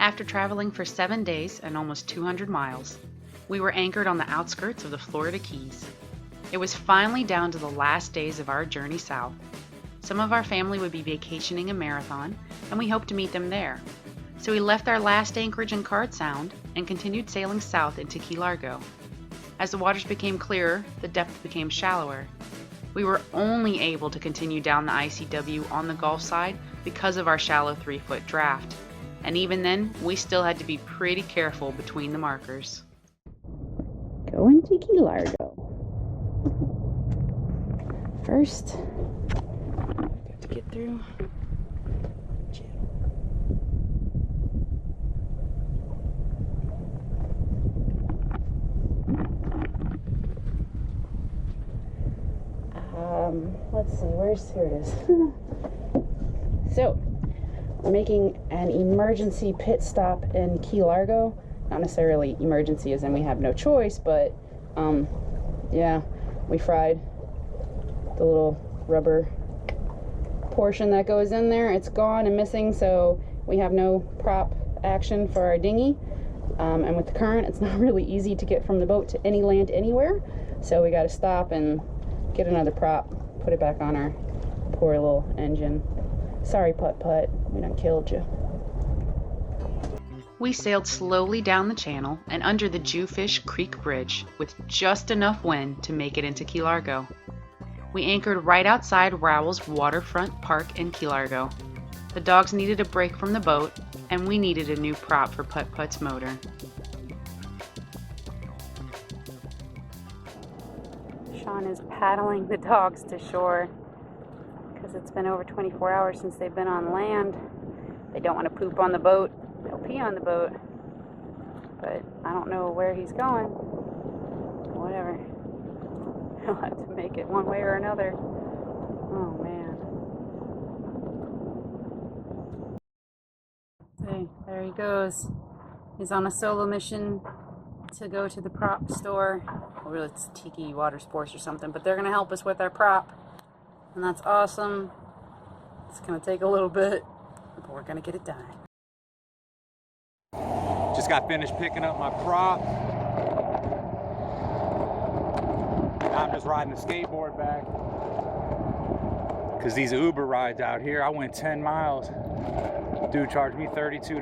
After traveling for 7 days and almost 200 miles, we were anchored on the outskirts of the Florida Keys. It was finally down to the last days of our journey south. Some of our family would be vacationing in Marathon, and we hoped to meet them there. So we left our last anchorage in Card Sound and continued sailing south into Key Largo. As the waters became clearer, the depth became shallower. We were only able to continue down the ICW on the Gulf side because of our shallow 3-foot draft. And even then, we still had to be pretty careful between the markers. Going to Key Largo. First, got to get through. Let's see, here it is. So, we're making an emergency pit stop in Key Largo. Not necessarily emergency as in we have no choice, but yeah, we fried the little rubber portion that goes in there. It's gone and missing, so we have no prop action for our dinghy. And with the current, it's not really easy to get from the boat to any land anywhere. So we got to stop and get another prop, put it back on our poor little engine. Sorry, Putt-Putt, we done killed you. We sailed slowly down the channel and under the Jewfish Creek Bridge with just enough wind to make it into Key Largo. We anchored right outside Rowell's Waterfront Park in Key Largo. The dogs needed a break from the boat, and we needed a new prop for Putt-Putt's motor. Shawn is paddling the dogs to shore because it's been over 24 hours since they've been on land. They don't want to poop on the boat. They'll pee on the boat. But I don't know where he's going. Whatever. He'll have to make it one way or another. Oh, man. See, there he goes. He's on a solo mission to go to the prop store. Or really, it's Tiki Water Sports or something, but they're going to help us with our prop. And that's awesome. It's going to take a little bit, but we're going to get it done. Just got finished picking up my prop. I'm just riding the skateboard back. Because these Uber rides out here, I went 10 miles. Dude charged me $32.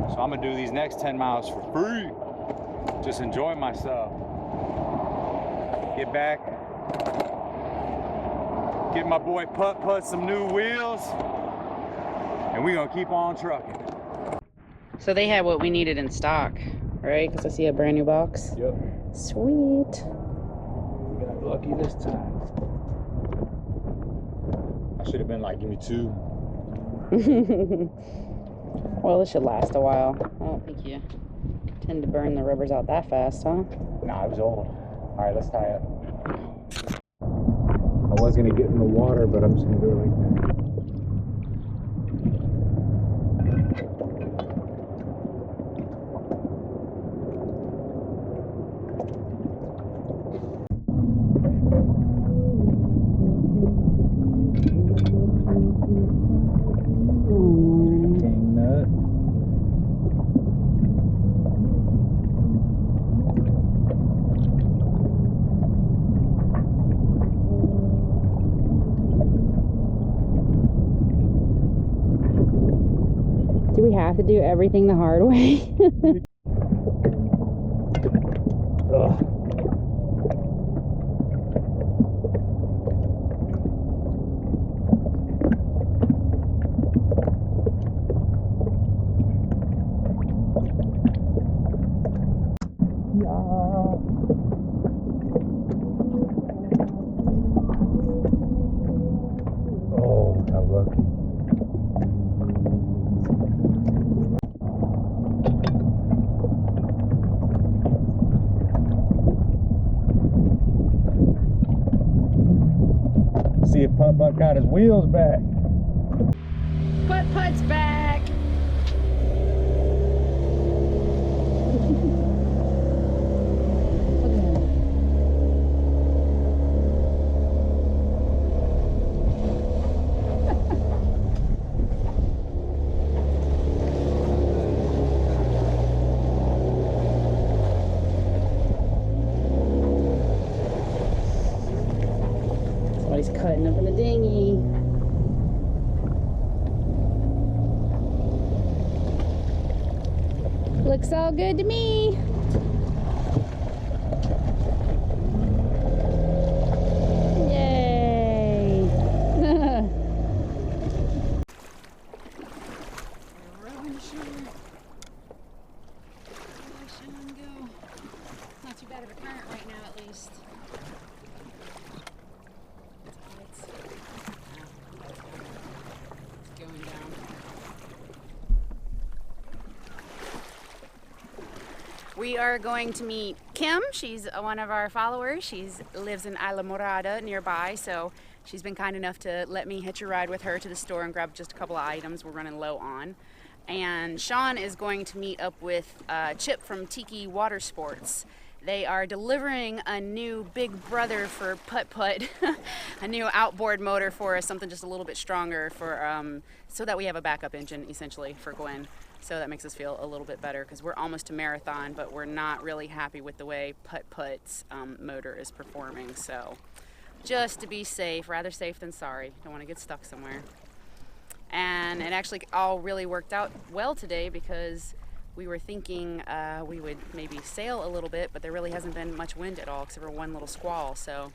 So I'm gonna do these next 10 miles for free. Just enjoy myself. Get back. Give my boy Putt-Putt some new wheels. And we're gonna keep on trucking. So they had what we needed in stock, right? Because I see a brand new box. Yep. Sweet. We got lucky this time. I should have been like, give me 2. Well, this should last a while. I don't think you tend to burn the rubbers out that fast, huh? Nah, it was old. All right, let's tie up. I was gonna get in the water, but I'm just gonna do it like that. Do we have to do everything the hard way? Oh, how lucky. See if Putt-Putt got his wheels back. Putt-Putt's back. Riding up in the dinghy. Looks all good to me. Yay! Rowing Shawn. Let Shawn go. Not too bad of a current right now, at least. It's going down. We are going to meet Kim. She's one of our followers. She lives in Islamorada nearby, so she's been kind enough to let me hitch a ride with her to the store and grab just a couple of items we're running low on. And Shawn is going to meet up with Chip from Tiki Water Sports. They are delivering a new big brother for putt-putt, a new outboard motor for us, something just a little bit stronger for so that we have a backup engine essentially for Gwen. So that makes us feel a little bit better because we're almost to marathon, but we're not really happy with the way putt-putt's motor is performing. So just to be safe, rather safe than sorry. Don't want to get stuck somewhere. And it actually all really worked out well today because we were thinking we would maybe sail a little bit, but there really hasn't been much wind at all except for one little squall. So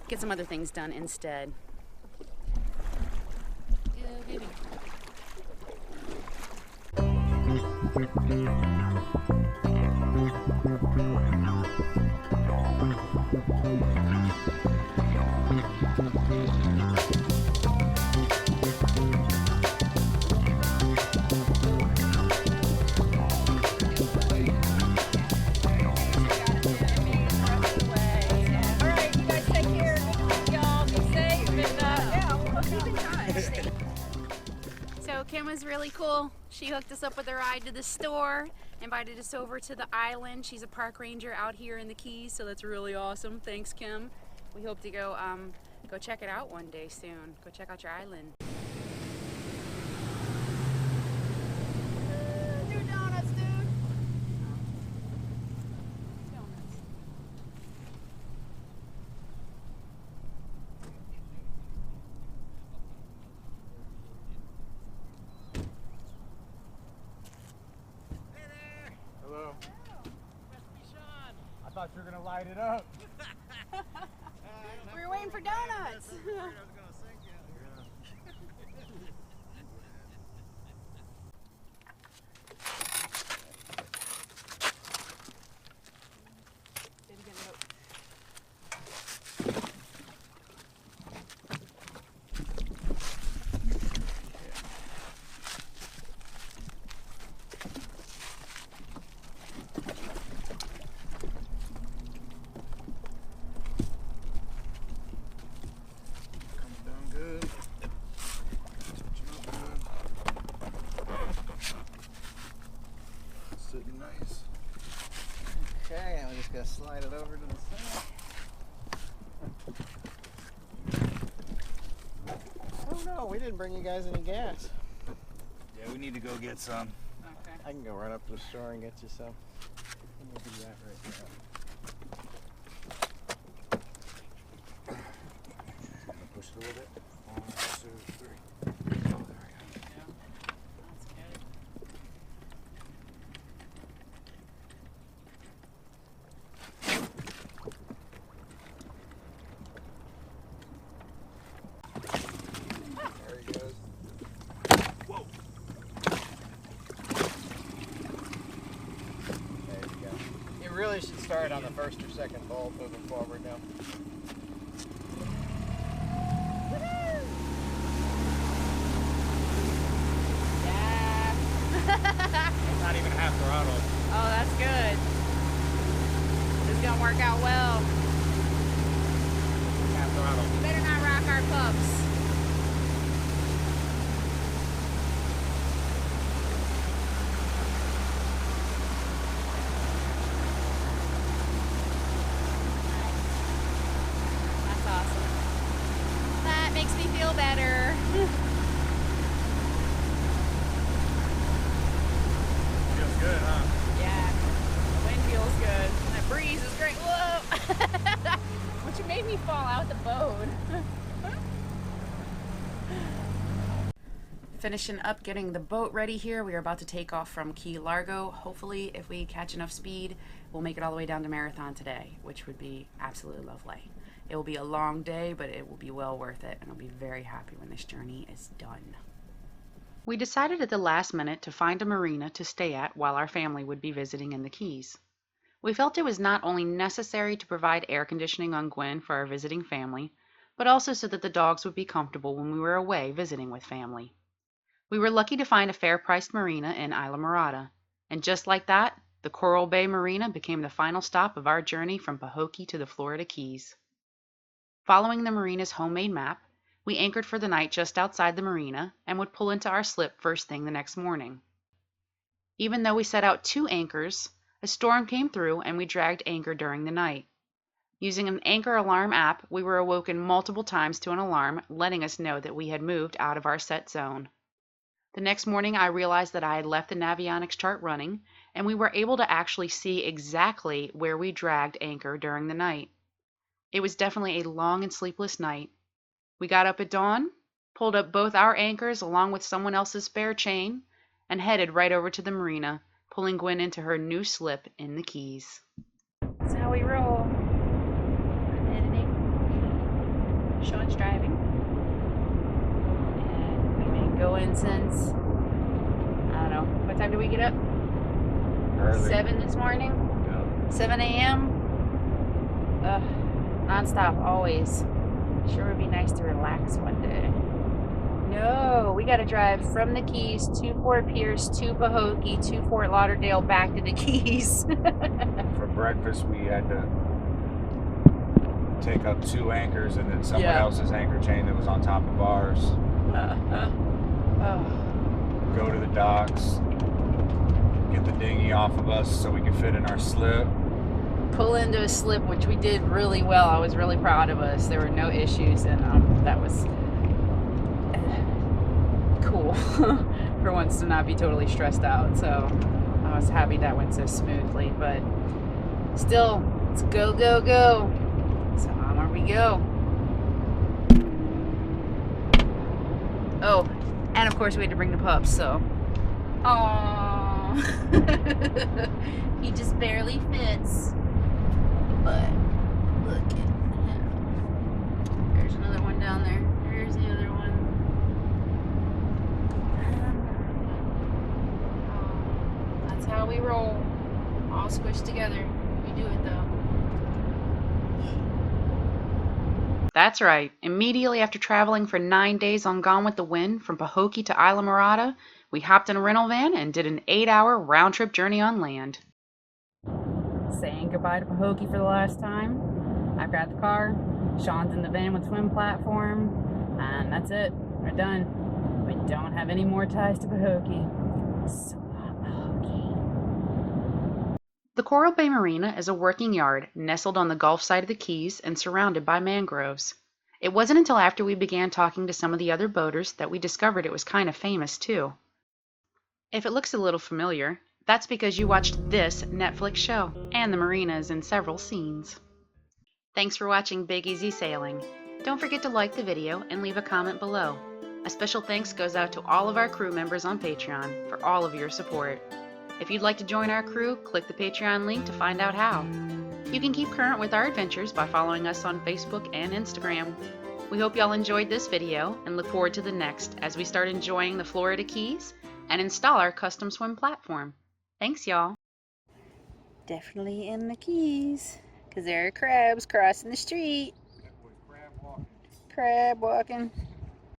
get some other things done instead. Go, baby. So Kim was really cool. She hooked us up with a ride to the store, invited us over to the island. She's a park ranger out here in the Keys, so that's really awesome. Thanks, Kim. We hope to go check it out one day soon. Go check out your island. Do donuts, dude. Donuts. Hello. Must be Shawn. I thought you were gonna light it up. We were waiting for donuts. Okay, I'm just gonna slide it over to the side. Oh no, we didn't bring you guys any gas. Yeah, we need to go get some. Okay. I can go run up to the store and get you some. We'll do that right now. Push it a little bit. 1, 2, 3. Really should start on the first or second bolt moving forward now. Yeah. It's not even half throttle. Oh, that's good. This is gonna work out well. Half throttle. You better not rock our pups. Makes me feel better. Feels good, huh? Yeah, the wind feels good. And that breeze is great. Whoa! But you made me fall out the boat. finishing up getting the boat ready here. We are about to take off from Key Largo. Hopefully, if we catch enough speed, we'll make it all the way down to Marathon today, which would be absolutely lovely. It will be a long day, but it will be well worth it, and I'll be very happy when this journey is done. We decided at the last minute to find a marina to stay at while our family would be visiting in the Keys. We felt it was not only necessary to provide air conditioning on Gwen for our visiting family, but also so that the dogs would be comfortable when we were away visiting with family. We were lucky to find a fair-priced marina in Islamorada, and just like that, the Coral Bay Marina became the final stop of our journey from Pahokee to the Florida Keys. Following the marina's homemade map, we anchored for the night just outside the marina and would pull into our slip first thing the next morning. Even though we set out 2 anchors, a storm came through and we dragged anchor during the night. Using an anchor alarm app, we were awoken multiple times to an alarm letting us know that we had moved out of our set zone. The next morning I realized that I had left the Navionics chart running, and we were able to actually see exactly where we dragged anchor during the night. It was definitely a long and sleepless night. We got up at dawn, pulled up both our anchors along with someone else's spare chain, and headed right over to the marina, pulling Gwen into her new slip in the Keys. That's how we roll. I'm editing. Shawn's driving. And we've been going since, I don't know, what time did we get up? Early. 7 this morning? Yeah. 7 a.m. Non-stop, always. Sure would be nice to relax one day. No, we gotta drive from the Keys to Fort Pierce to Pahokee to Fort Lauderdale back to the Keys. For breakfast, we had to take up 2 anchors and then someone else's anchor chain that was on top of ours. Go to the docks, get the dinghy off of us so we could fit in our slip. Pull into a slip, which we did really well. I was really proud of us. There were no issues, and that was cool for once to not be totally stressed out. So I was happy that went so smoothly, but still, let's go, go, go. So on we go. Oh, and of course we had to bring the pups, so. Aww. He just barely fits. But look at him. There's another one down there. There's the other one. That's how we roll. All squished together. We do it though. That's right. Immediately after traveling for 9 days on Gone with the Wind from Pahokee to Islamorada, we hopped in a rental van and did an 8-hour round-trip journey on land. Saying goodbye to Pahokee for the last time. I've got the car. Shawn's in the van with swim platform. And that's it. We're done. We don't have any more ties to Pahokee. So Pahokee. The Coral Bay Marina is a working yard nestled on the Gulf side of the Keys and surrounded by mangroves. It wasn't until after we began talking to some of the other boaters that we discovered it was kind of famous too. If it looks a little familiar, that's because you watched this Netflix show, and the marina is in several scenes. Thanks for watching Big Easy Sailing. Don't forget to like the video and leave a comment below. A special thanks goes out to all of our crew members on Patreon for all of your support. If you'd like to join our crew, click the Patreon link to find out how. You can keep current with our adventures by following us on Facebook and Instagram. We hope y'all enjoyed this video and look forward to the next as we start enjoying the Florida Keys and install our custom swim platform. Thanks, y'all. Definitely in the Keys, because there are crabs crossing the street. Crab walking.